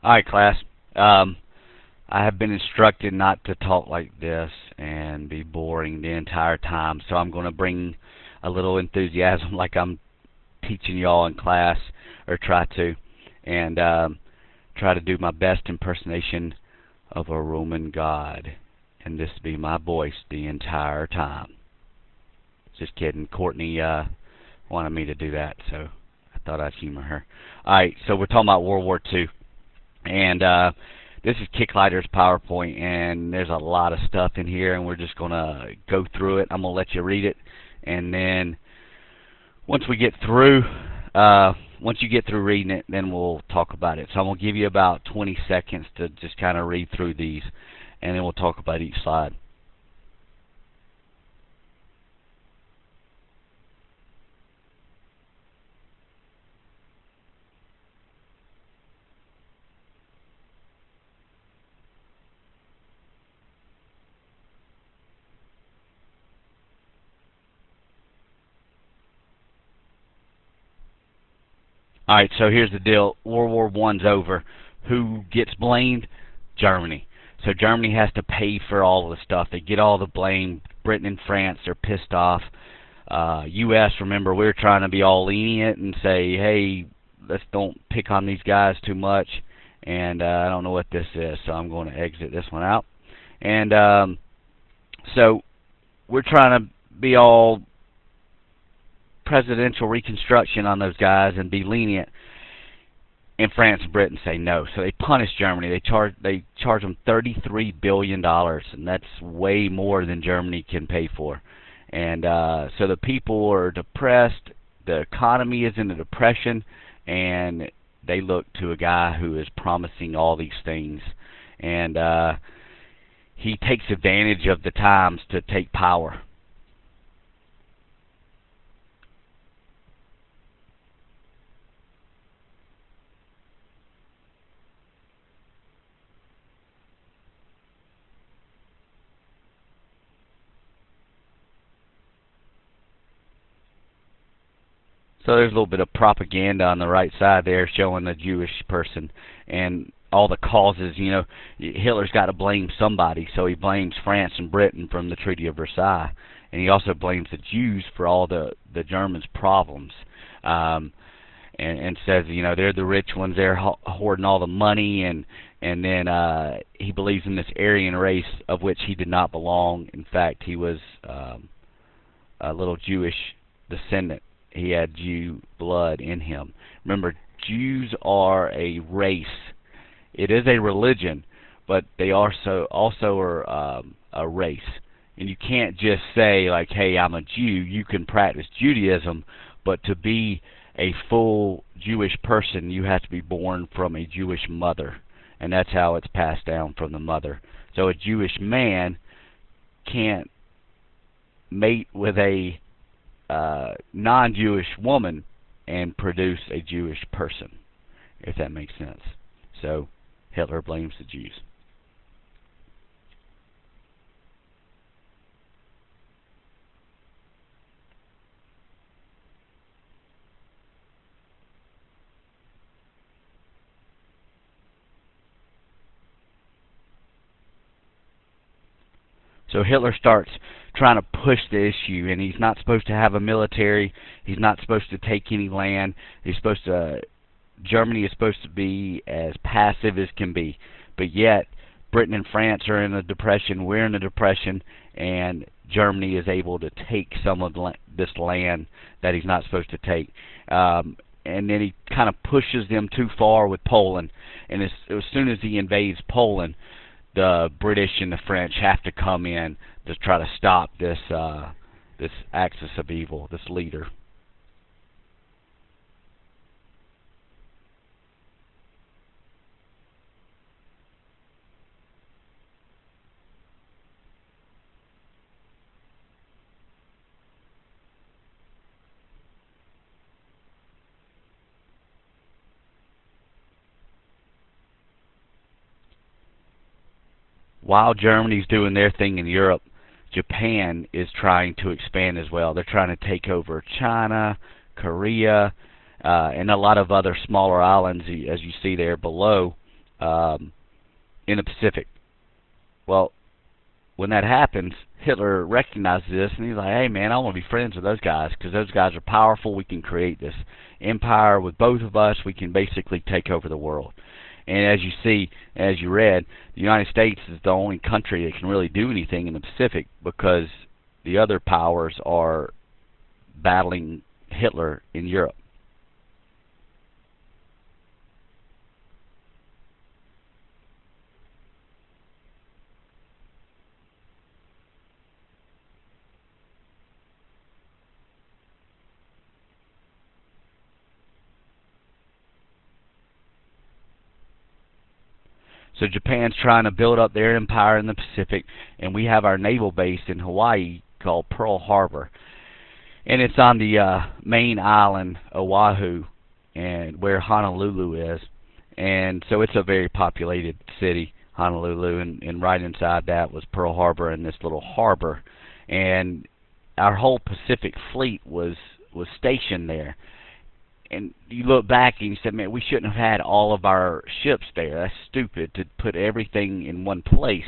Alright, class. Um, I have been instructed not to talk like this and be boring the entire time, so I'm going to bring a little enthusiasm like I'm teaching y'all in class, or try to, and try to do my best impersonation of a Roman god. And this be my voice the entire time. Just kidding. Courtney wanted me to do that, so I thought I'd humor her. Alright, so we're talking about World War II. And this is Kicklighter's PowerPoint, and there's a lot of stuff in here, and we're just going to go through it. I'm going to let you read it, and then once we get through, once you get through reading it, then we'll talk about it. So I'm going to give you about 20 seconds to just kind of read through these, and then we'll talk about each slide. Alright, so here's the deal. World War I's over. Who gets blamed? Germany. So Germany has to pay for all of the stuff. They get all the blame. Britain and France are pissed off. U.S., remember, we're trying to be all lenient and say, hey, let's don't pick on these guys too much. And I don't know what this is, so I'm going to exit this one out. And so we're trying to be all presidential reconstruction on those guys and be lenient, and France and Britain say no. So they punish Germany. They charge them $33 billion, and that's way more than Germany can pay for. And so the people are depressed. The economy is in a depression, and they look to a guy who is promising all these things. And he takes advantage of the times to take power. So there's a little bit of propaganda on the right side there showing a Jewish person and all the causes. You know, Hitler's got to blame somebody, so he blames France and Britain from the Treaty of Versailles, and he also blames the Jews for all the Germans' problems, and says, you know, they're the rich ones, they're hoarding all the money, and then he believes in this Aryan race of which he did not belong. In fact, he was a little Jewish descendant. He had Jew blood in him. Remember, Jews are a race. It is a religion, but they also are a race. And you can't just say, like, hey, I'm a Jew. You can practice Judaism, but to be a full Jewish person, you have to be born from a Jewish mother. And that's how it's passed down from the mother. So a Jewish man can't mate with a non-Jewish woman and produce a Jewish person, if that makes sense. So Hitler blames the Jews. So Hitler starts trying to push the issue, and he's not supposed to have a military. He's not supposed to take any land. Germany is supposed to be as passive as can be. But yet, Britain and France are in a depression. We're in a depression, and Germany is able to take some of this land that he's not supposed to take. And then he kind of pushes them too far with Poland. And as soon as he invades Poland, the British and the French have to come in to try to stop this this axis of evil, this leader. While Germany's doing their thing in Europe, Japan is trying to expand as well. They're trying to take over China, Korea, and a lot of other smaller islands, as you see there below. um, in the Pacific. Well, when that happens, Hitler recognizes this, and he's like, hey, man, I want to be friends with those guys because those guys are powerful. We can create this empire with both of us. We can basically take over the world. And as you see, as you read, the United States is the only country that can really do anything in the Pacific because the other powers are battling Hitler in Europe. So Japan's trying to build up their empire in the Pacific, and we have our naval base in Hawaii called Pearl Harbor. And it's on the main island, Oahu, and where Honolulu is. And so it's a very populated city, Honolulu, and right inside that was Pearl Harbor and this little harbor. And our whole Pacific fleet was stationed there. And you look back and you said, man, we shouldn't have had all of our ships there. That's stupid to put everything in one place.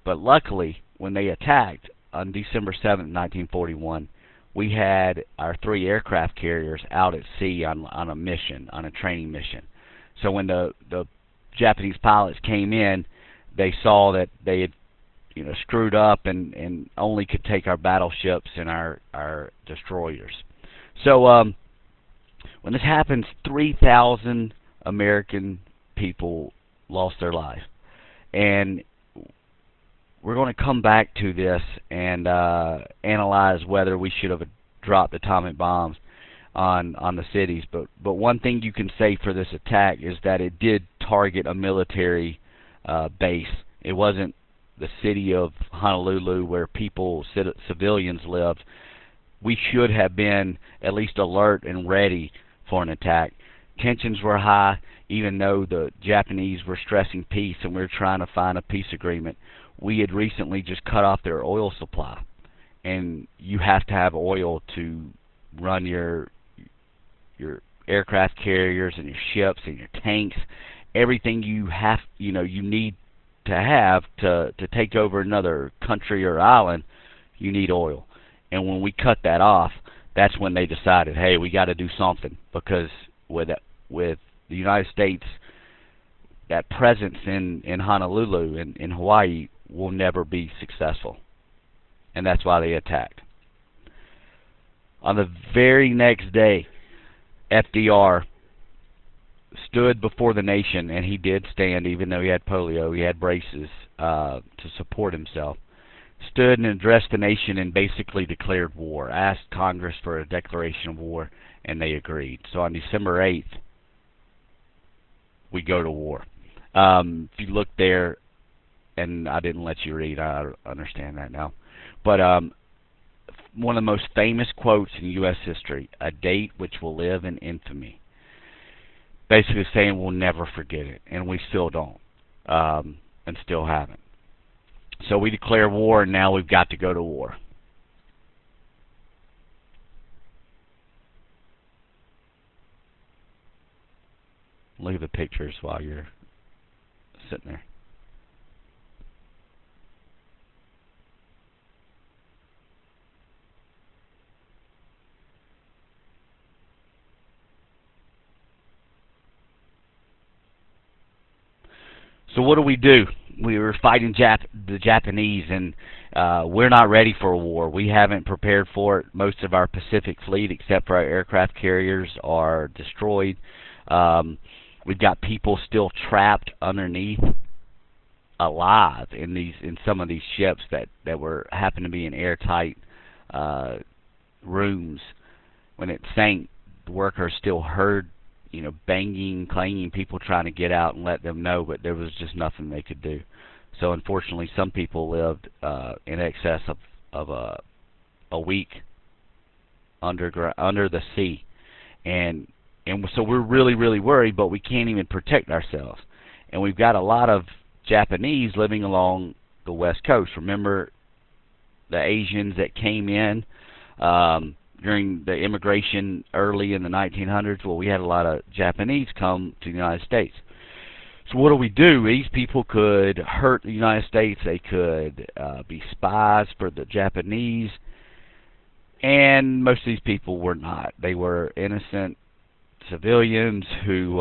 But luckily, when they attacked on December 7th, 1941, we had our 3 aircraft carriers out at sea on a mission, on a training mission. So when the Japanese pilots came in, they saw that they had screwed up and only could take our battleships and our destroyers. So when this happens, 3,000 American people lost their life. And we're going to come back to this and analyze whether we should have dropped atomic bombs on the cities. But one thing you can say for this attack is that it did target a military base. It wasn't the city of Honolulu where civilians lived. We should have been at least alert and ready for an attack. Tensions were high, even though the Japanese were stressing peace and we were trying to find a peace agreement. We had recently just cut off their oil supply, and you have to have oil to run your aircraft carriers and your ships and your tanks. Everything you have, you need to have to take over another country or island, you need oil. And when we cut that off, that's when they decided, hey, we got to do something, because with the United States, that presence in Honolulu and in Hawaii will never be successful. And that's why they attacked. On the very next day, FDR stood before the nation, and he did stand, even though he had polio, he had braces to support himself. Stood and addressed the nation and basically declared war, asked Congress for a declaration of war, and they agreed. So on December 8th, we go to war. If you look there, and I didn't let you read, I understand that now, but one of the most famous quotes in U.S. history, a date which will live in infamy. Basically saying we'll never forget it, and we still don't, and still haven't. So we declare war, and now we've got to go to war. Look at the pictures while you're sitting there. So what do? We were fighting the Japanese, and we're not ready for a war. We haven't prepared for it. Most of our Pacific fleet, except for our aircraft carriers, are destroyed. We've got people still trapped underneath, alive in some of these ships that happen to be in airtight rooms. When it sank, the workers still heard banging, clanging, people trying to get out and let them know, but there was just nothing they could do. So unfortunately, some people lived in excess of a week under the sea, and so we're really, really worried, but we can't even protect ourselves. And we've got a lot of Japanese living along the west coast. Remember the Asians that came in during the immigration early in the 1900s? Well, we had a lot of Japanese come to the United States. So what do? These people could hurt the United States. They could be spies for the Japanese. And most of these people were not. They were innocent civilians who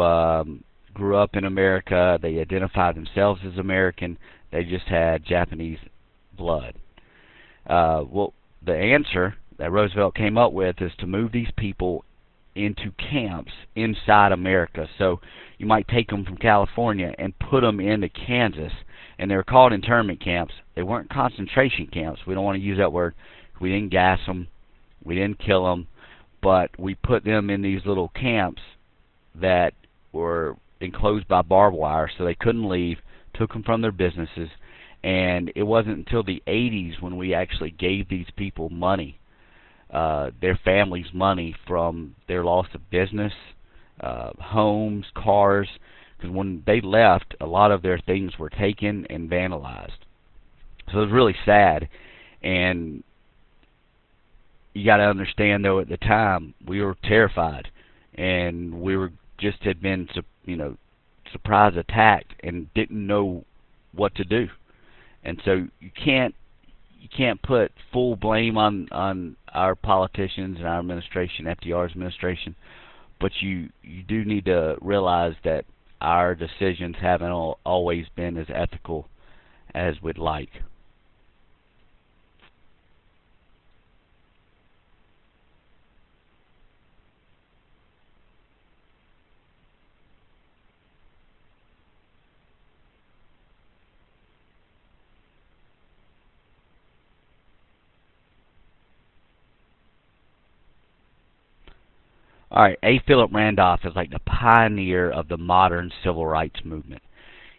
grew up in America. They identified themselves as American. They just had Japanese blood. Well, the answer that Roosevelt came up with is to move these people into camps inside America. So you might take them from California and put them into Kansas, and they were called internment camps. They weren't concentration camps. We don't want to use that word. We didn't gas them. We didn't kill them. But we put them in these little camps that were enclosed by barbed wire, so they couldn't leave, took them from their businesses, and it wasn't until the 80s when we actually gave these people money, their families money from their loss of business, homes, cars, because when they left, a lot of their things were taken and vandalized. So it was really sad, and you got to understand, though, at the time we were terrified, and we were just had been, surprise attacked and didn't know what to do. And so you can't put full blame on our politicians and our administration, FDR's administration, but you do need to realize that our decisions haven't always been as ethical as we'd like. All right, A. Philip Randolph is like the pioneer of the modern civil rights movement.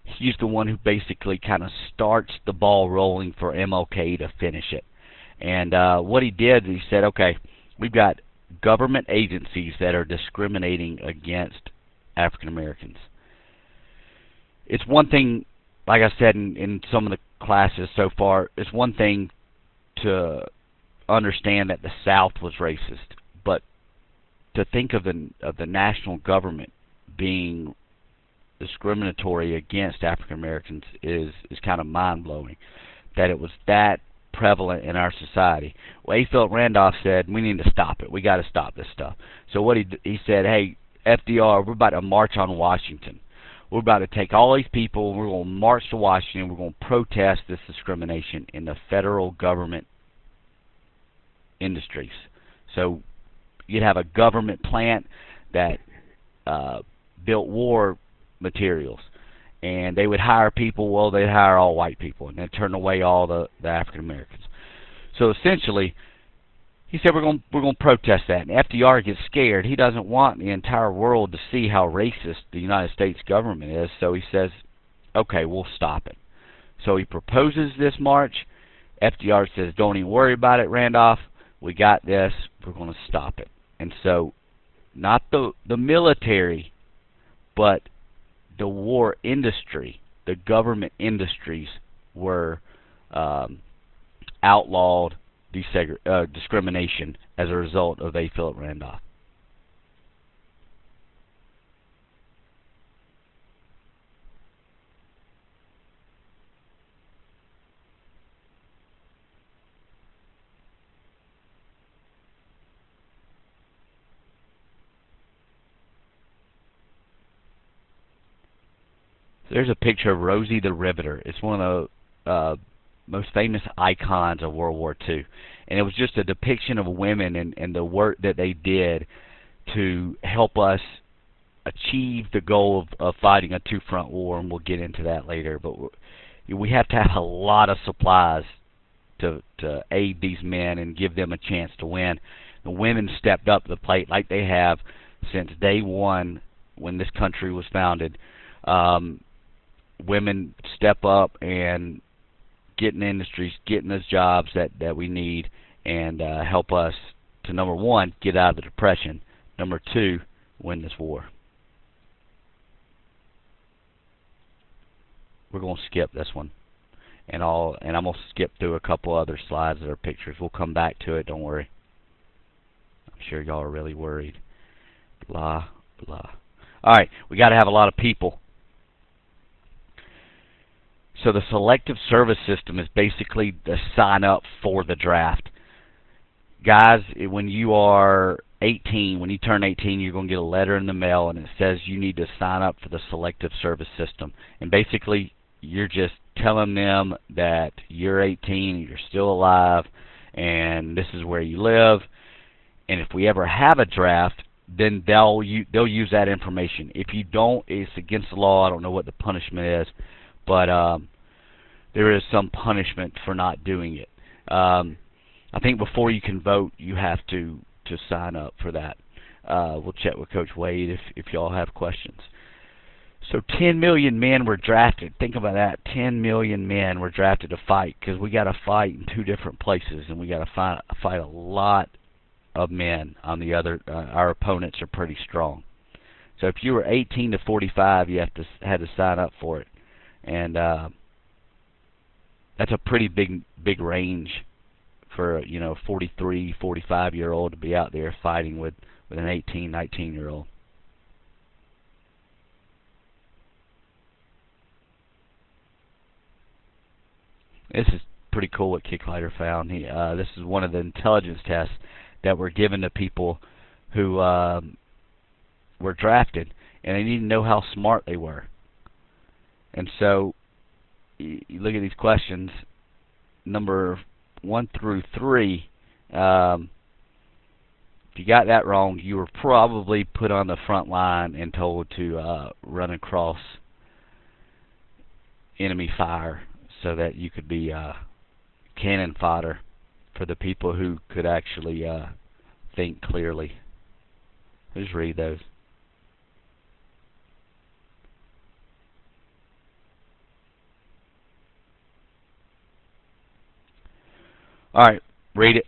He's the one who basically kind of starts the ball rolling for MLK to finish it. And what he did, he said, okay, we've got government agencies that are discriminating against African Americans. It's one thing, like I said in some of the classes so far, it's one thing to understand that the South was racist, but to think of the national government being discriminatory against African Americans is kind of mind blowing. That it was that prevalent in our society. Well, A. Philip Randolph said we need to stop it. We got to stop this stuff. So what he said, hey, FDR, we're about to march on Washington. We're about to take all these people. We're going to march to Washington. We're going to protest this discrimination in the federal government industries. So you'd have a government plant that built war materials, and they would hire people. Well, they'd hire all white people, and they'd turn away all the African Americans. So essentially, he said we're going to protest that. And FDR gets scared. He doesn't want the entire world to see how racist the United States government is. So he says, okay, we'll stop it. So he proposes this march. FDR says, don't even worry about it, Randolph. We got this. We're going to stop it. And so not the military, but the war industry, the government industries were outlawed discrimination as a result of A. Philip Randolph. There's a picture of Rosie the Riveter. It's one of the most famous icons of World War II. And it was just a depiction of women and the work that they did to help us achieve the goal of fighting a two-front war, and we'll get into that later. But we have to have a lot of supplies to aid these men and give them a chance to win. The women stepped up to the plate like they have since day one when this country was founded. Women step up and get in industries, get in those jobs that we need, and help us to, number one, get out of the Depression, number two, win this war. We're going to skip this one, and I'm going to skip through a couple other slides that are pictures. We'll come back to it, don't worry. I'm sure y'all are really worried. Blah, blah. All right, we got to have a lot of people. So the selective service system is basically the sign up for the draft. Guys, when you are 18, when you turn 18, you're going to get a letter in the mail, and it says you need to sign up for the selective service system. And basically, you're just telling them that you're 18, you're still alive, and this is where you live. And if we ever have a draft, then they'll use that information. If you don't, it's against the law. I don't know what the punishment is, but there is some punishment for not doing it. I think before you can vote, you have to sign up for that. We'll check with Coach Wade if y'all have questions. So 10 million men were drafted. Think about that. 10 million men were drafted to fight, because we got to fight in 2 different places, and we got to fight a lot of men on the other. Our opponents are pretty strong. So if you were 18 to 45, you had to sign up for it, and that's a pretty big range for 43, 45-year-old to be out there fighting with an 18, 19-year-old. This is pretty cool what Kicklighter found. This is one of the intelligence tests that were given to people who were drafted, and they need to know how smart they were. And so you look at these questions, number 1 through 3. If you got that wrong, you were probably put on the front line and told to run across enemy fire so that you could be cannon fodder for the people who could actually think clearly. Just read those. All right, read it.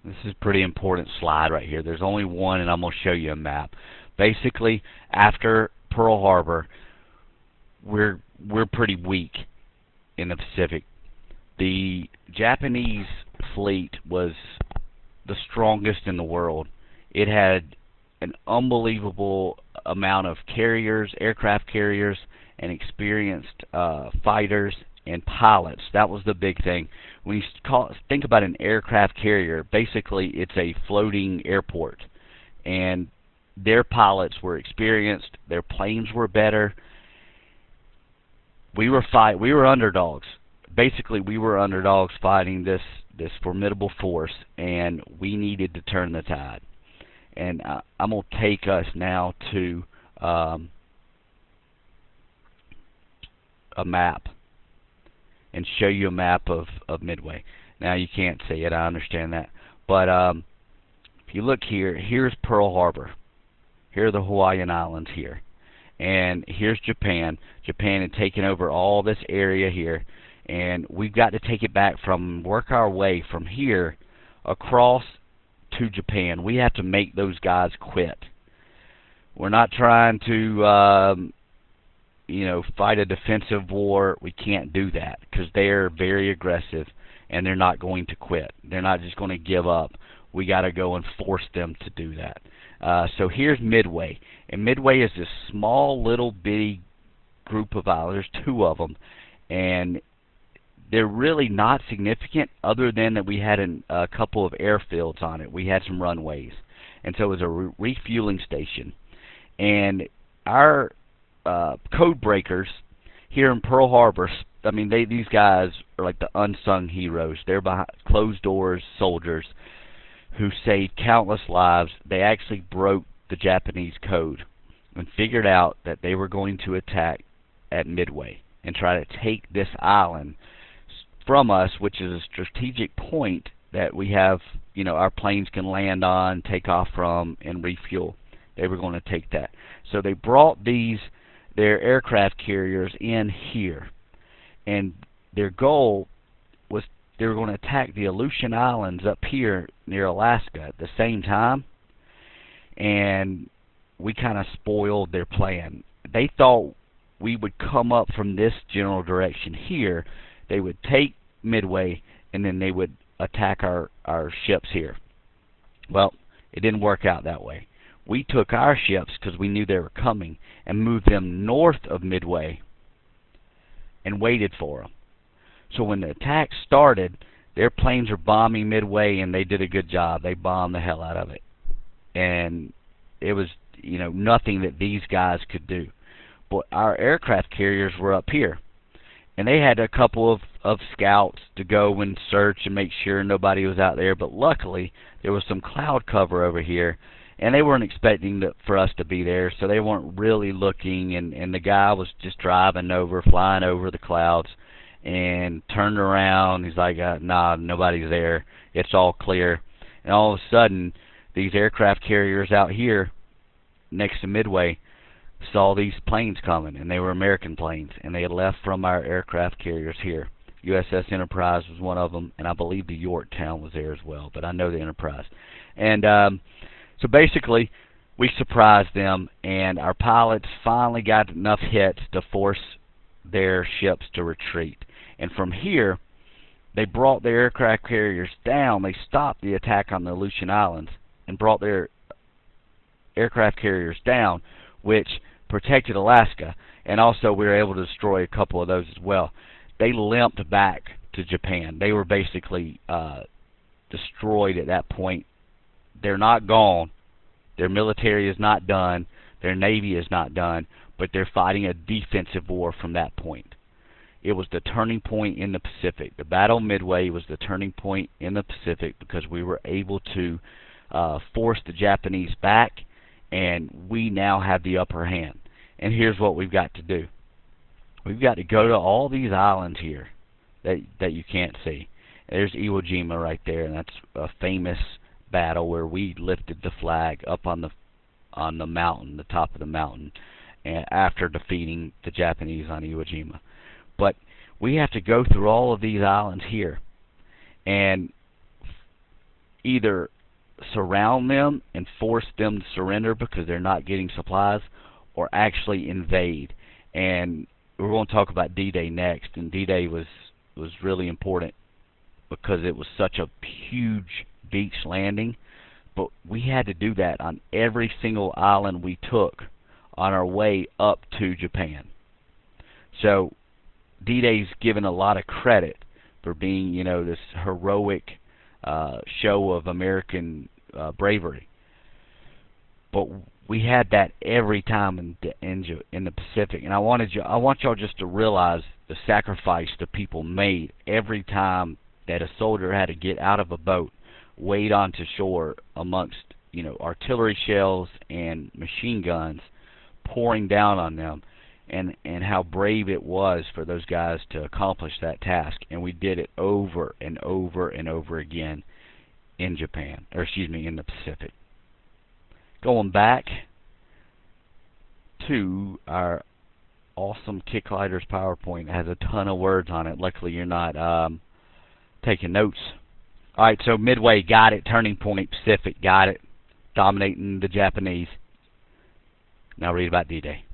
This is a pretty important slide right here. There's only one, and I'm going to show you a map. Basically, after Pearl Harbor, we're pretty weak in the Pacific. The Japanese fleet was the strongest in the world. It had an unbelievable amount of carriers, aircraft carriers, and experienced fighters and pilots. That was the big thing. When you think about an aircraft carrier, basically it's a floating airport, and their pilots were experienced, their planes were better. We were underdogs. Basically, we were underdogs fighting this formidable force, and we needed to turn the tide. And I'm going to take us now to a map and show you a map of Midway. Now, you can't see it, I understand that. But if you look here, here's Pearl Harbor. Here are the Hawaiian Islands here. And here's Japan. Japan had taken over all this area here. And we've got to take it back work our way from here across to Japan. We have to make those guys quit. We're not trying to fight a defensive war. We can't do that because they're very aggressive and they're not going to quit. They're not just going to give up. We got to go and force them to do that. So here's Midway, and Midway is this small little bitty group of islands. There's 2 of them, and they're really not significant other than that we had a couple of airfields on it. We had some runways, and so it was a refueling station. And our code breakers here in Pearl Harbor, I mean, these guys are like the unsung heroes. They're behind closed doors soldiers who saved countless lives. They actually broke the Japanese code and figured out that they were going to attack at Midway and try to take this island from us, which is a strategic point that we have, our planes can land on, take off from, and refuel. They were going to take that. So they brought their aircraft carriers in here, and their goal was they were going to attack the Aleutian Islands up here near Alaska at the same time, and we kind of spoiled their plan. They thought we would come up from this general direction here. They would take Midway, and then they would attack our ships here. Well, it didn't work out that way. We took our ships, because we knew they were coming, and moved them north of Midway and waited for them. So when the attack started, their planes were bombing Midway, and they did a good job. They bombed the hell out of it. And it was, nothing that these guys could do. But our aircraft carriers were up here, and they had a couple of scouts to go and search and make sure nobody was out there. But luckily, there was some cloud cover over here, and they weren't expecting for us to be there, so they weren't really looking. And the guy was just driving over, flying over the clouds, and turned around. He's like, nah, nobody's there. It's all clear. And all of a sudden, these aircraft carriers out here next to Midway saw these planes coming, and they were American planes, and they had left from our aircraft carriers here. USS Enterprise was one of them, and I believe the Yorktown was there as well, but I know the Enterprise. And so basically, we surprised them, and our pilots finally got enough hits to force their ships to retreat. And from here, they brought their aircraft carriers down. They stopped the attack on the Aleutian Islands and brought their aircraft carriers down, which protected Alaska, and also we were able to destroy a couple of those as well. They limped back to Japan. They were basically destroyed at that point. They're not gone. Their military is not done. Their navy is not done, but they're fighting a defensive war from that point. It was the turning point in the Pacific. The Battle of Midway was the turning point in the Pacific because we were able to force the Japanese back, and we now have the upper hand. And here's what we've got to do. We've got to go to all these islands here that you can't see. There's Iwo Jima right there, and that's a famous battle where we lifted the flag up on the mountain, the top of the mountain, and after defeating the Japanese on Iwo Jima. But we have to go through all of these islands here and either surround them and force them to surrender because they're not getting supplies, or actually invade. And we're going to talk about D-Day next, and D-Day was really important because it was such a huge beach landing. But we had to do that on every single island we took on our way up to Japan. So D-Day's given a lot of credit for being, this heroic show of American bravery. But we had that every time in the Pacific, and I want y'all just to realize the sacrifice that people made every time that a soldier had to get out of a boat, wade onto shore amongst artillery shells and machine guns pouring down on them, and how brave it was for those guys to accomplish that task. And we did it over and over and over again in Japan, or excuse me, in the Pacific. Going back to our awesome Kick Gliders PowerPoint, it has a ton of words on it. Luckily you're not taking notes. Alright, so Midway, got it. Turning point, Pacific, got it. Dominating the Japanese. Now read about D-Day.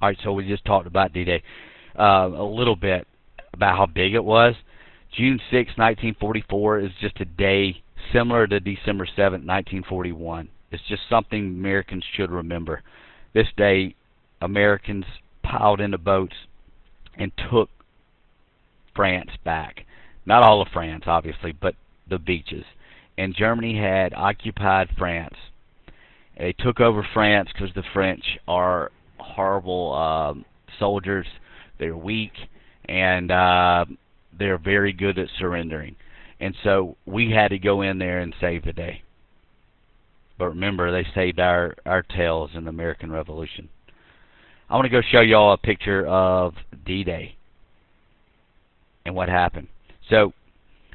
Alright, so we just talked about D-Day a little bit about how big it was. June 6, 1944 is just a day similar to December 7, 1941. It's just something Americans should remember. This day, Americans piled into boats and took France back. Not all of France, obviously, but the beaches. And Germany had occupied France. They took over France because the French are horrible soldiers. They're weak, and they're very good at surrendering. And so we had to go in there and save the day. But remember, they saved our tails in the American Revolution. I want to go show y'all a picture of D-Day and what happened. So,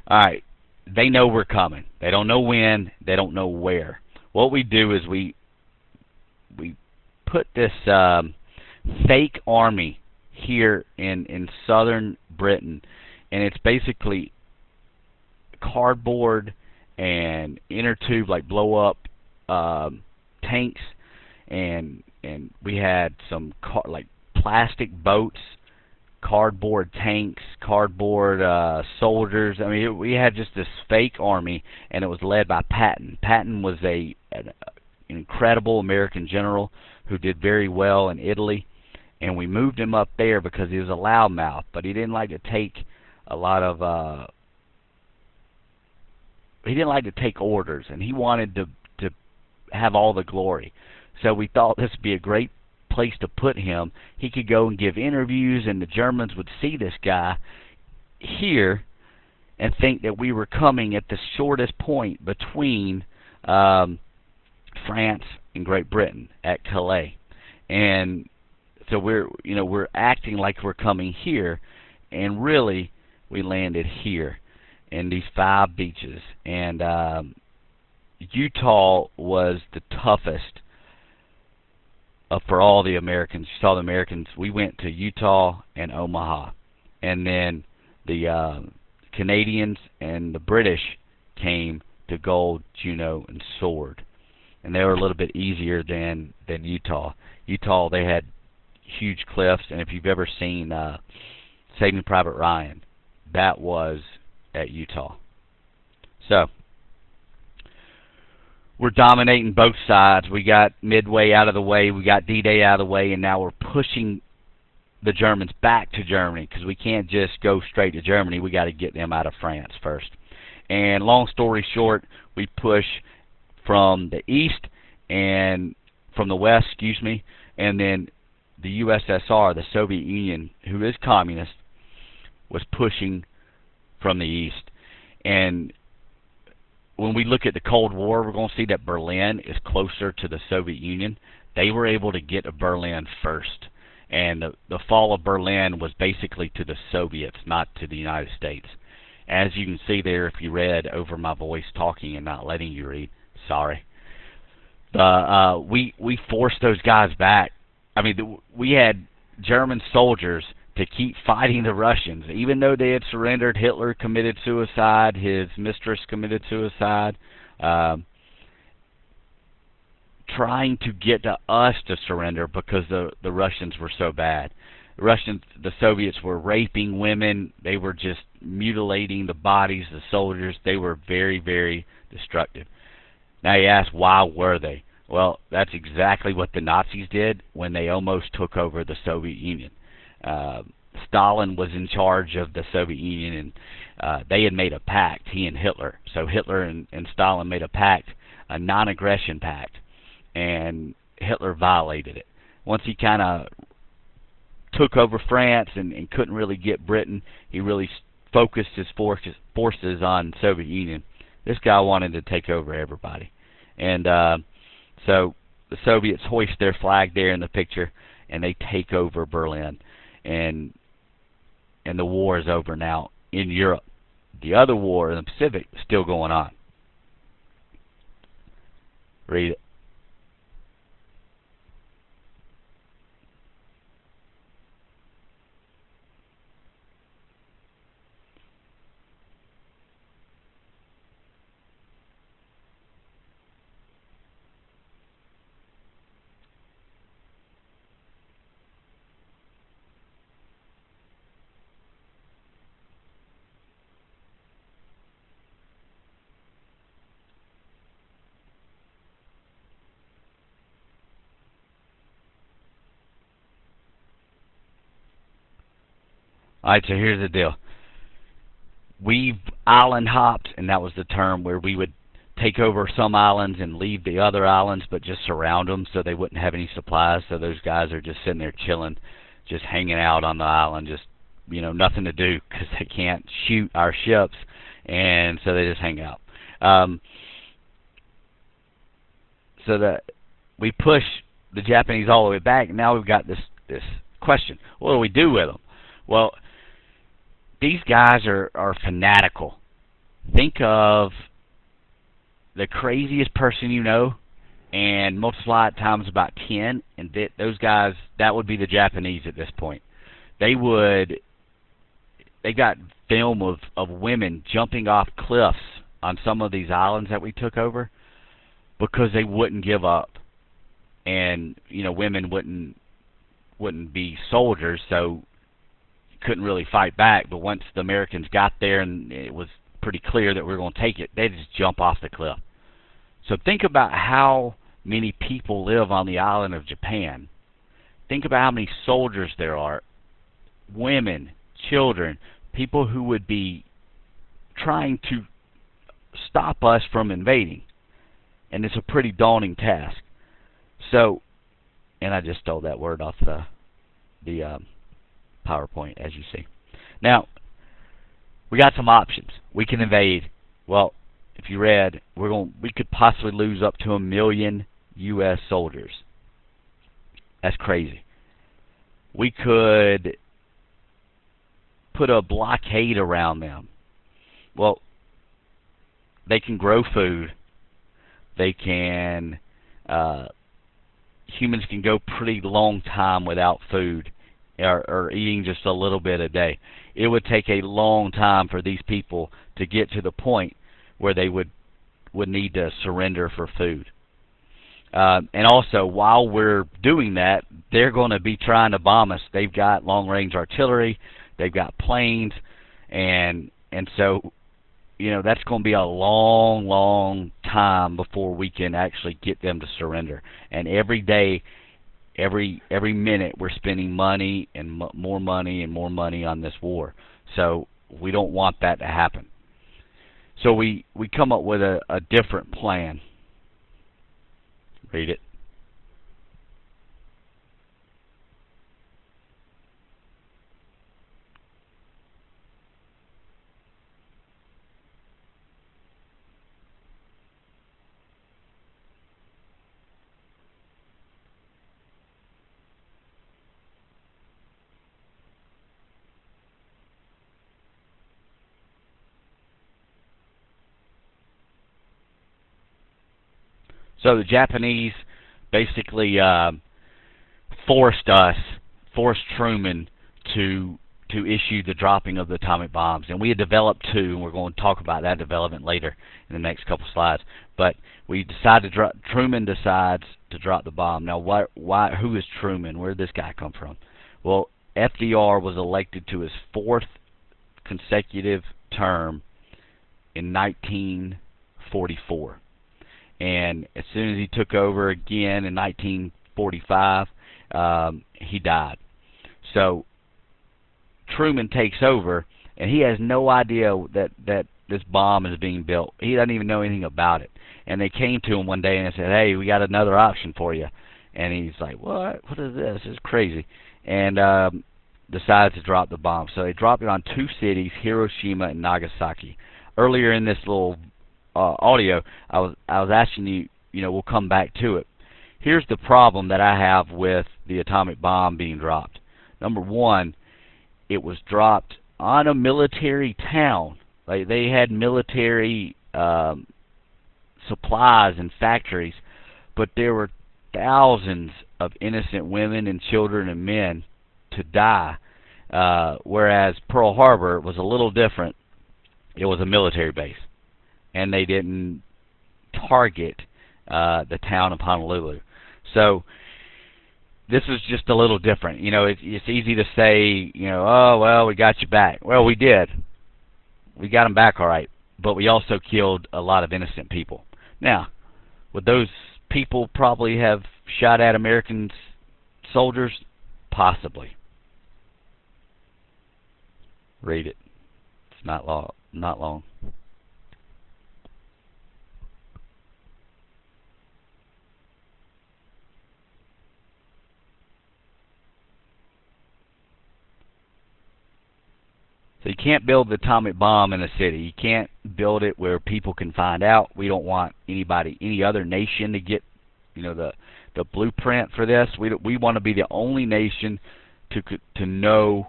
all right, they know we're coming. They don't know when. They don't know where. What we do is we put this fake army here in southern Britain, and it's basically cardboard and inner tube, like blow up tanks, and we had some like plastic boats, cardboard tanks, cardboard soldiers. I mean, we had just this fake army, and it was led by Patton. Patton was an incredible American general who did very well in Italy, and we moved him up there because he was a loudmouth, but he didn't like to take a lot of he didn't like to take orders, and he wanted to have all the glory. So we thought this would be a great place to put him. He could go and give interviews, and the Germans would see this guy here and think that we were coming at the shortest point between France and Great Britain at Calais. And so we're acting like we're coming here, and really we landed here in these 5 beaches. And Utah was the toughest for all the Americans. You saw the Americans. We went to Utah and Omaha, and then the Canadians and the British came to Gold, Juneau, and Sword, and they were a little bit easier than Utah. Utah, they had huge cliffs, and if you've ever seen Saving Private Ryan, that was at Utah. So we're dominating both sides. We got Midway out of the way, we got D-Day out of the way, and now we're pushing the Germans back to Germany, because we can't just go straight to Germany. We got to get them out of France first. And long story short, we push from the east and from the west, and then the USSR, the Soviet Union, who is communist, was pushing from the east. And when we look at the Cold War, we're going to see that Berlin is closer to the Soviet Union. They were able to get to Berlin first. And the fall of Berlin was basically to the Soviets, not to the United States. As you can see there, if you read over my voice talking and not letting you read, sorry. We forced those guys back. I mean, we had German soldiers to keep fighting the Russians. Even though they had surrendered, Hitler committed suicide, his mistress committed suicide, trying to get to us to surrender because the Russians were so bad. The Soviets were raping women. They were just mutilating the bodies of the soldiers. They were very, very destructive. Now you ask, why were they? Well, that's exactly what the Nazis did when they almost took over the Soviet Union. Stalin was in charge of the Soviet Union, and they had made a pact, he and Hitler. So Hitler and Stalin made a pact, a non-aggression pact, and Hitler violated it. Once he kind of took over France and couldn't really get Britain, he really focused his forces on Soviet Union. This guy wanted to take over everybody. And so the Soviets hoist their flag there in the picture, and they take over Berlin. And the war is over now in Europe. The other war in the Pacific is still going on. Read it. Alright, so here's the deal. We've island hopped, and that was the term where we would take over some islands and leave the other islands, but just surround them so they wouldn't have any supplies. So those guys are just sitting there chilling, just hanging out on the island, just, nothing to do because they can't shoot our ships. and so they just hang out. Um, so that we push the Japanese all the way back, and now we've got this question: what do we do with them? Well, these guys are fanatical. Think of the craziest person you know, and multiply it times about 10, and those guys, that would be the Japanese at this point. They got film of women jumping off cliffs on some of these islands that we took over because they wouldn't give up. And women wouldn't be soldiers, so couldn't really fight back. But once the Americans got there and it was pretty clear that we were going to take it, they'd just jump off the cliff. So think about how many people live on the island of Japan. Think about how many soldiers there are, women, children, people who would be trying to stop us from invading. And it's a pretty daunting task. So, and I just stole that word off the PowerPoint, as you see. Now, we got some options. We can invade. Well, if you read, we could possibly lose up to 1 million U.S. soldiers. That's crazy. We could put a blockade around them. Well, they can grow food. They can, humans can go pretty long time without food or eating just a little bit a day. It would take a long time for these people to get to the point where they would need to surrender for food. And also, while we're doing that, they're going to be trying to bomb us. They've got long-range artillery, they've got planes, and so that's going to be a long, long time before we can actually get them to surrender. And every day, every minute, we're spending money and more money and more money on this war. So we don't want that to happen. So we come up with a different plan. Read it. So the Japanese basically forced Truman to issue the dropping of the atomic bombs, and we had developed two, and we're going to talk about that development later in the next couple slides. But we decided Truman decides to drop the bomb. Now, why? Who is Truman? Where did this guy come from? Well, FDR was elected to his 4th consecutive term in 1944. And as soon as he took over again in 1945, he died. So Truman takes over, and he has no idea that this bomb is being built. He doesn't even know anything about it. And they came to him one day and said, "Hey, we got another option for you." And he's like, "What? What is this? This is crazy." And decided to drop the bomb. So they dropped it on 2 cities, Hiroshima and Nagasaki. Earlier in this little audio, I was asking you, we'll come back to it. Here's the problem that I have with the atomic bomb being dropped. Number one, it was dropped on a military town. Like, they had military supplies and factories, but there were thousands of innocent women and children and men to die. Whereas Pearl Harbor was a little different. It was a military base, and they didn't target the town of Honolulu. So this is just a little different. It's easy to say, oh, well, we got you back. Well, we did. We got them back all right, but we also killed a lot of innocent people. Now, would those people probably have shot at American soldiers? Possibly. Read it. It's not long. Not long. So you can't build the atomic bomb in a city. You can't build it where people can find out. We don't want any other nation to get, the blueprint for this. We want to be the only nation to know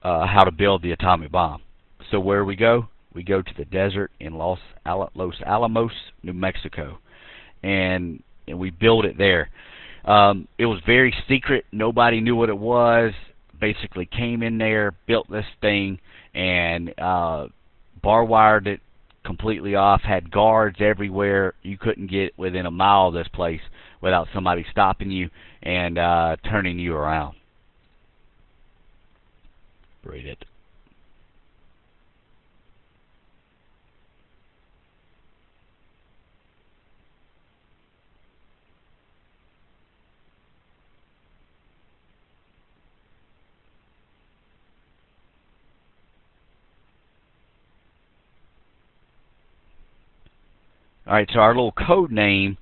how to build the atomic bomb. So where we go? We go to the desert in Los Alamos, New Mexico, and we build it there. It was very secret. Nobody knew what it was. Basically came in there, built this thing, and bar wired it completely off, had guards everywhere. You couldn't get within a mile of this place without somebody stopping you and turning you around. Read it. Alright, so our little code name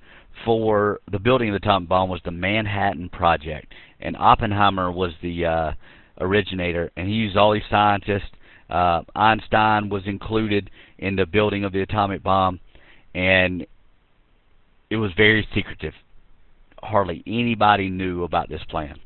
for the building of the atomic bomb was the Manhattan Project. And Oppenheimer was the originator, and he used all these scientists. Einstein was included in the building of the atomic bomb, and it was very secretive. Hardly anybody knew about this plan.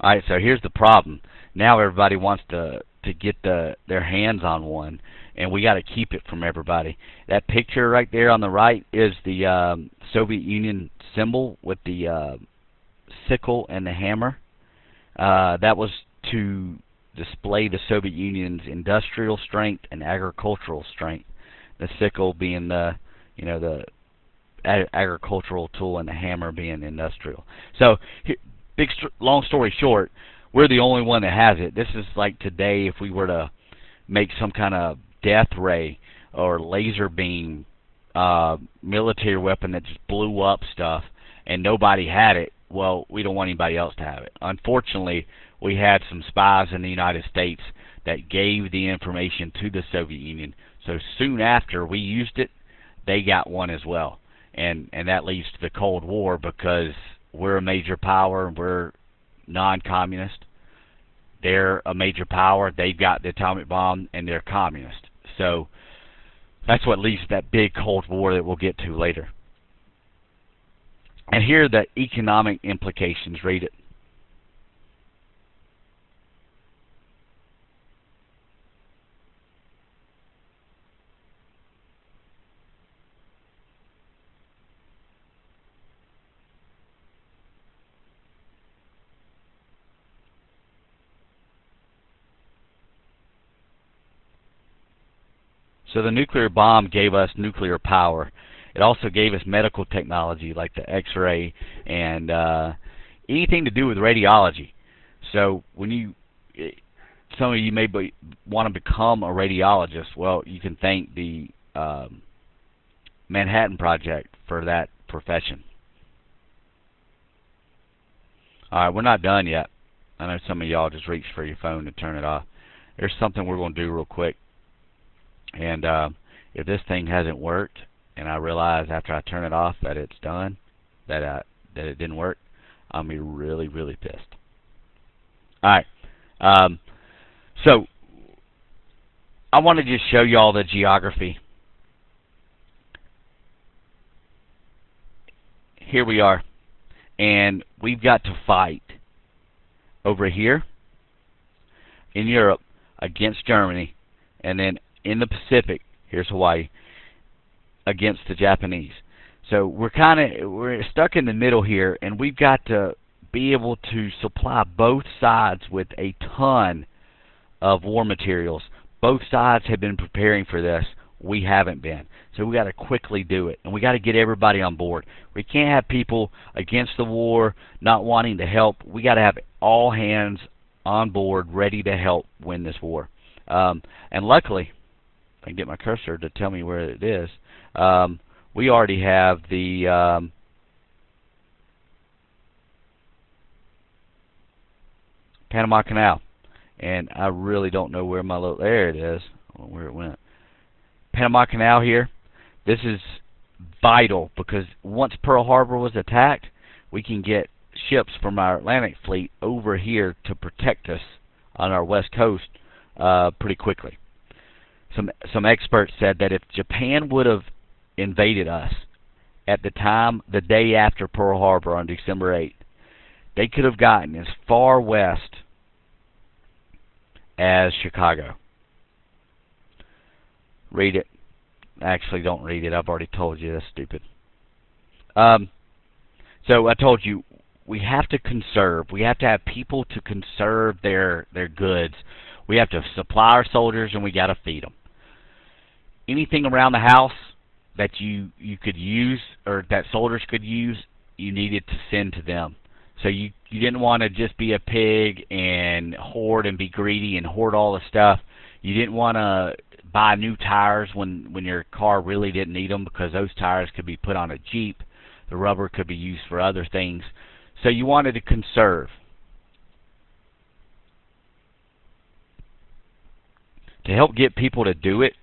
Alright, so here's the problem. Now everybody wants to get their hands on one, and we got to keep it from everybody. That picture right there on the right is the Soviet Union symbol with the sickle and the hammer. That was to display the Soviet Union's industrial strength and agricultural strength. The sickle being the agricultural tool, and the hammer being industrial. So long story short, we're the only one that has it. This is like today if we were to make some kind of death ray or laser beam military weapon that just blew up stuff and nobody had it. Well, we don't want anybody else to have it. Unfortunately, we had some spies in the United States that gave the information to the Soviet Union. So soon after we used it, they got one as well. And that leads to the Cold War, because we're a major power. We're non-communist. They're a major power. They've got the atomic bomb, and they're communist. So that's what leads to that big Cold War that we'll get to later. And here are the economic implications. Read it. So the nuclear bomb gave us nuclear power. It also gave us medical technology like the X-ray and anything to do with radiology. So when some of you may want to become a radiologist, well, you can thank the Manhattan Project for that profession. Alright, we're not done yet. I know some of y'all just reached for your phone to turn it off. There's something we're going to do real quick. And if this thing hasn't worked, and I realize after I turn it off that it's done, that it didn't work, I'll be really, really pissed. Alright, so I want to just show you all the geography. Here we are, and we've got to fight over here in Europe against Germany, and then in the Pacific, here's Hawaii, against the Japanese. So we're stuck in the middle here, and we've got to be able to supply both sides with a ton of war materials. Both sides have been preparing for this. We haven't been. So we got to quickly do it, and we got to get everybody on board. We can't have people against the war not wanting to help. We got to have all hands on board ready to help win this war. And luckily, I can get my cursor to tell me where it is. We already have the Panama Canal, and I really don't know where my little, there it is, where it went. Panama Canal here. This is vital because once Pearl Harbor was attacked, we can get ships from our Atlantic fleet over here to protect us on our west coast pretty quickly. Some experts said that if Japan would have invaded us at the time, the day after Pearl Harbor on December 8th, they could have gotten as far west as Chicago. Read it. Actually, don't read it. I've already told you. That's stupid. So I told you, we have to conserve. We have to have people to conserve their goods. We have to supply our soldiers, and we got to feed them. Anything around the house that you could use, or that soldiers could use, you needed to send to them. So you didn't want to just be a pig and hoard and be greedy and hoard all the stuff. You didn't want to buy new tires when your car really didn't need them, because those tires could be put on a Jeep. The rubber could be used for other things. So you wanted to conserve. To help get people to do it,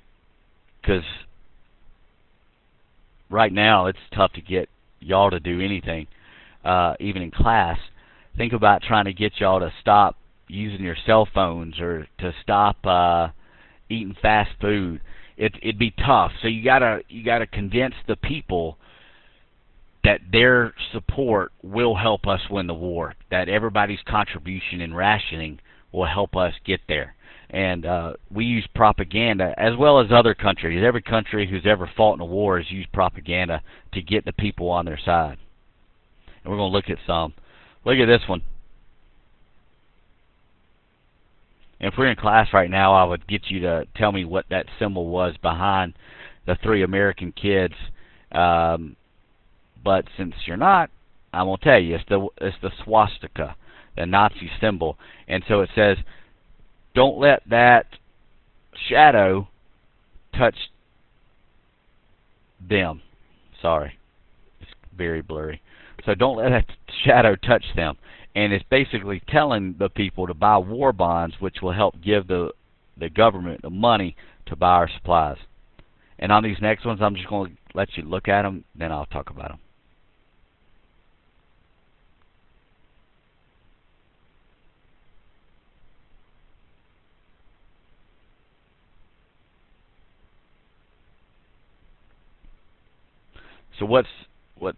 because right now it's tough to get y'all to do anything, even in class. Think about trying to get y'all to stop using your cell phones or to stop eating fast food. It'd be tough. So you gotta convince the people that their support will help us win the war, that everybody's contribution in rationing will help us get there. And we use propaganda, as well as other countries. Every country who's ever fought in a war has used propaganda to get the people on their side. And we're going to look at some. Look at this one. And if we're in class right now, I would get you to tell me what that symbol was behind the three American kids. But since you're not, I'm going to tell you, it's the swastika, the Nazi symbol. And so it says, don't let that shadow touch them. Sorry, it's very blurry. So don't let that shadow touch them. And it's basically telling the people to buy war bonds, which will help give the government the money to buy our supplies. And on these next ones, I'm just going to let you look at them, then I'll talk about them. So what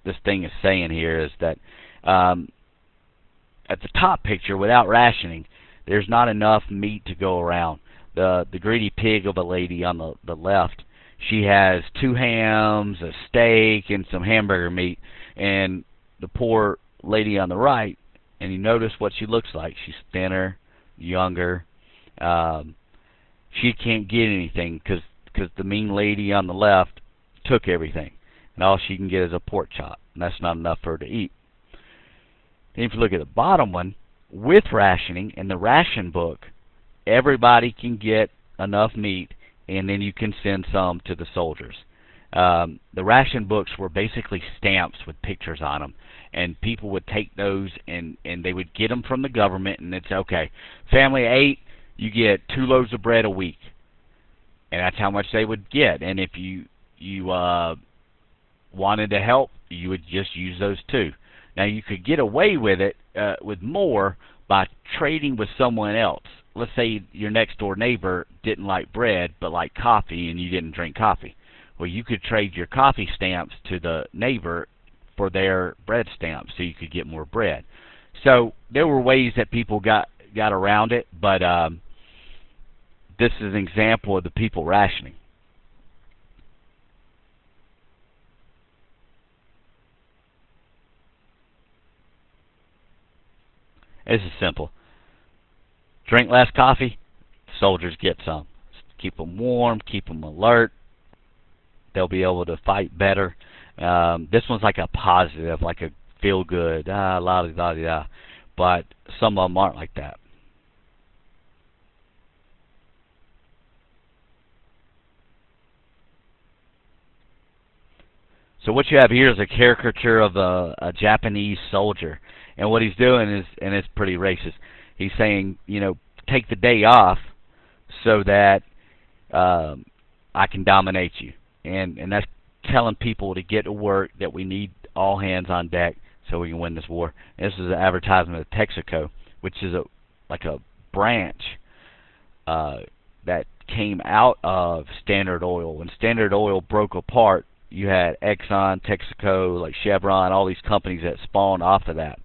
this thing is saying here is that at the top picture, without rationing, there's not enough meat to go around. The greedy pig of a lady on the left, she has 2 hams, a steak, and some hamburger meat. And the poor lady on the right, and you notice what she looks like. She's thinner, younger. She can't get anything because the mean lady on the left took everything. And all she can get is a pork chop, and that's not enough for her to eat. And if you look at the bottom one, with rationing, in the ration book, everybody can get enough meat, and then you can send some to the soldiers. The ration books were basically stamps with pictures on them, and people would take those and they would get them from the government, and it's okay. Family 8, you get 2 loaves of bread a week, and that's how much they would get. And if you wanted to help, you would just use those 2. Now you could get away with it with more by trading with someone else. Let's say your next door neighbor didn't like bread but liked coffee, and you didn't drink coffee. Well, you could trade your coffee stamps to the neighbor for their bread stamps, so you could get more bread. So there were ways that people got around it, but this is an example of the people rationing. This is simple. Drink less coffee, soldiers get some. Keep them warm, keep them alert. They'll be able to fight better. This one's like a positive, like a feel good, la-di-da-di-da. But some of them aren't like that. So what you have here is a caricature of a Japanese soldier, and what he's doing is, and it's pretty racist, he's saying, you know, take the day off so that I can dominate you, and that's telling people to get to work, that we need all hands on deck so we can win this war. And this is an advertisement of Texaco, which is like a branch that came out of Standard Oil. When Standard Oil broke apart, you had Exxon, Texaco, like Chevron, all these companies that spawned off of that.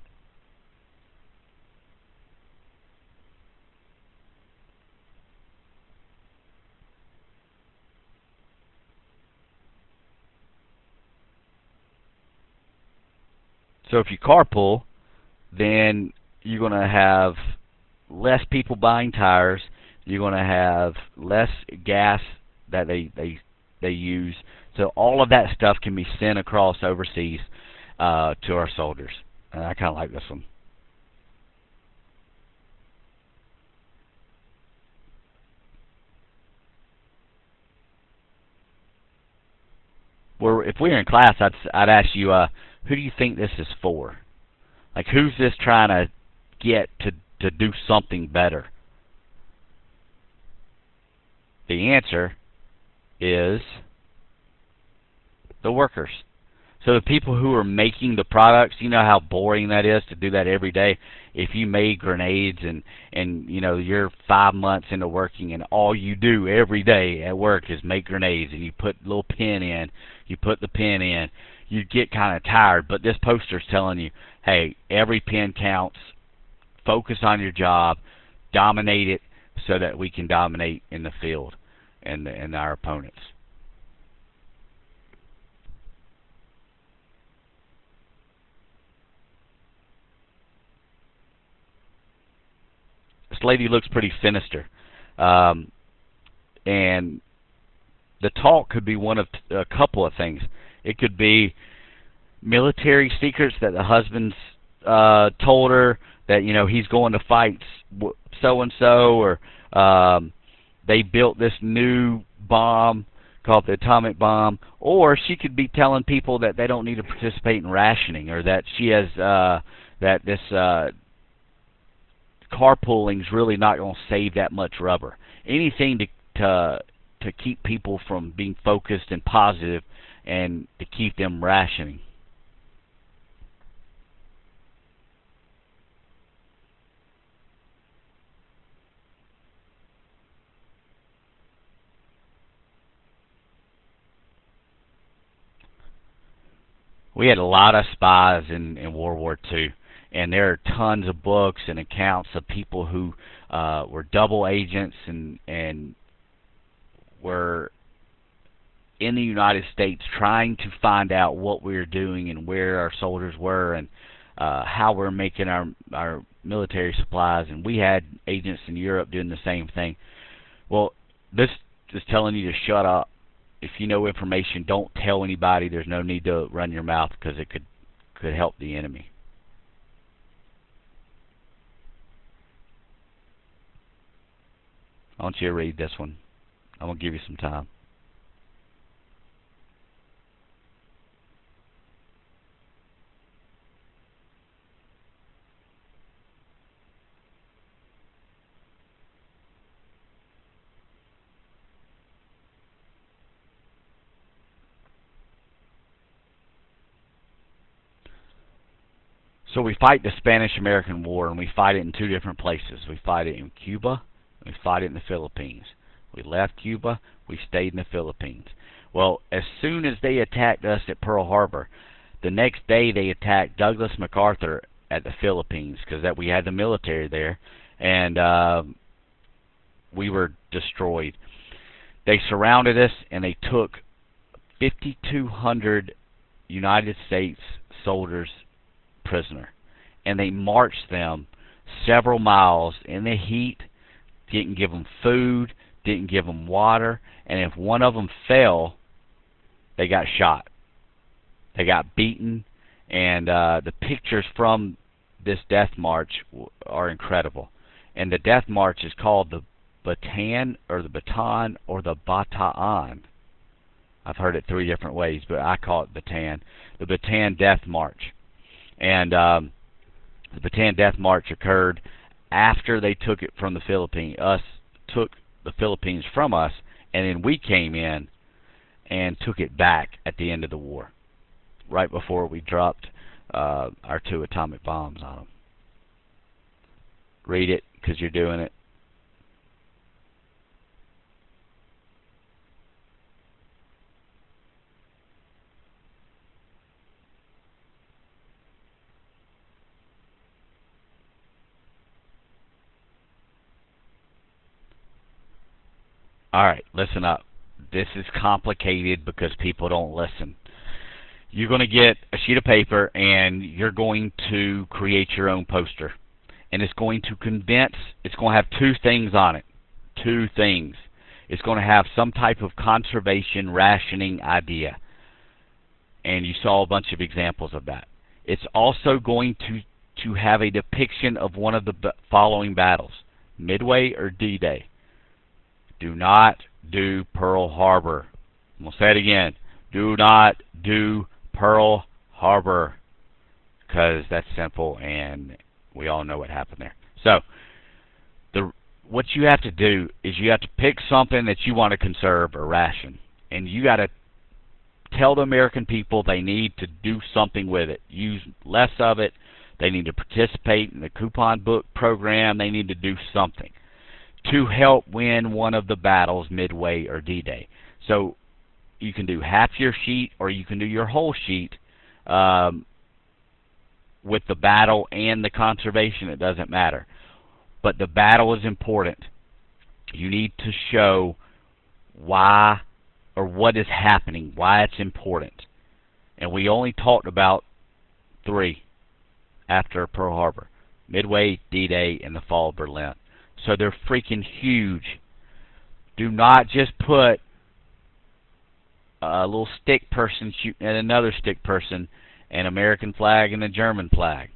So if you carpool, then you're going to have less people buying tires. You're going to have less gas that they use. So all of that stuff can be sent across overseas to our soldiers. And I kind of like this one. Where if we were in class, I'd ask you, who do you think this is for? Like, who's this trying to get to do something better? The answer is the workers. So the people who are making the products, you know how boring that is to do that every day. If you made grenades and you know you're 5 months into working and all you do every day at work is make grenades, and you put a little pin in, you put the pin in, you get kind of tired. But this poster's telling you, hey, every pin counts. Focus on your job, dominate it, so that we can dominate in the field and our opponents. This lady looks pretty sinister, and the talk could be one of a couple of things. It could be military secrets that the husband's told her, that, you know, he's going to fight so and so, or they built this new bomb called the atomic bomb, or she could be telling people that they don't need to participate in rationing, or that she has that this carpooling's really not going to save that much rubber. Anything to keep people from being focused and positive, and to keep them rationing. We had a lot of spies in World War II, and there are tons of books and accounts of people who were double agents and were in the United States trying to find out what we were doing and where our soldiers were, and how we're making our military supplies. And we had agents in Europe doing the same thing. Well, this is telling you to shut up. If you know information, don't tell anybody. There's no need to run your mouth, because it could help the enemy. I want you to read this one. I'm going to give you some time. So we fight the Spanish-American War, and we fight it in two different places. We fight it in Cuba, and we fight it in the Philippines. We left Cuba, we stayed in the Philippines. Well, as soon as they attacked us at Pearl Harbor, the next day they attacked Douglas MacArthur at the Philippines, because we had the military there, and we were destroyed. They surrounded us, and they took 5,200 United States soldiers prisoner, and they marched them several miles in the heat, didn't give them food, didn't give them water, and if one of them fell, they got shot. They got beaten, and the pictures from this death march are incredible. And the death march is called the Bataan or the Bataan or the Bataan. I've heard it 3 different ways, but I call it Bataan. The Bataan Death March. And the Bataan Death March occurred after they took it from the Philippines. Us took the Philippines from us, and then we came in and took it back at the end of the war, right before we dropped our 2 atomic bombs on them. Read it, because you're doing it. Alright, listen up. This is complicated because people don't listen. You're going to get a sheet of paper and you're going to create your own poster. And it's going to condense, it's going to have 2 things on it. 2 things. It's going to have some type of conservation rationing idea. And you saw a bunch of examples of that. It's also going to have a depiction of one of the following battles. Midway or D-Day. Do not do Pearl Harbor. I'm going to say it again. Do not do Pearl Harbor. Because that's simple and we all know what happened there. So, what you have to do is you have to pick something that you want to conserve or ration. And you got to tell the American people they need to do something with it. Use less of it. They need to participate in the coupon book program. They need to do something to help win one of the battles, Midway or D-Day. So you can do half your sheet or you can do your whole sheet with the battle and the conservation. It doesn't matter. But the battle is important. You need to show why or what is happening, why it's important. And we only talked about 3 after Pearl Harbor. Midway, D-Day, and the fall of Berlin. So they're freaking huge. Do not just put a little stick person shooting at another stick person, an American flag and a German flag.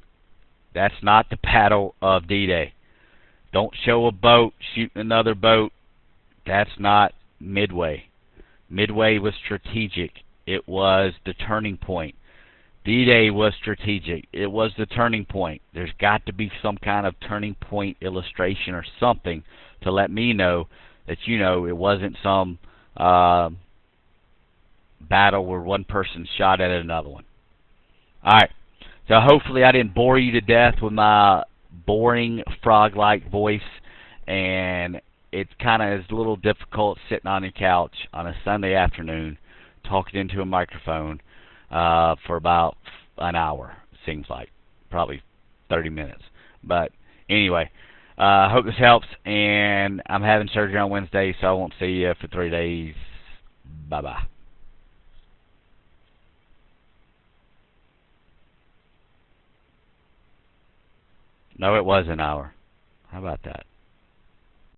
That's not the Battle of D-Day. Don't show a boat shooting another boat. That's not Midway. Midway was strategic. It was the turning point. D-Day was strategic. It was the turning point. There's got to be some kind of turning point illustration or something to let me know that, you know, it wasn't some battle where one person shot at another one. Alright, so hopefully I didn't bore you to death with my boring frog-like voice, and it kind of is a little difficult sitting on your couch on a Sunday afternoon talking into a microphone for about an hour, seems like. Probably 30 minutes. But anyway, I hope this helps, and I'm having surgery on Wednesday, so I won't see you for 3 days. Bye-bye. No, it was an hour. How about that?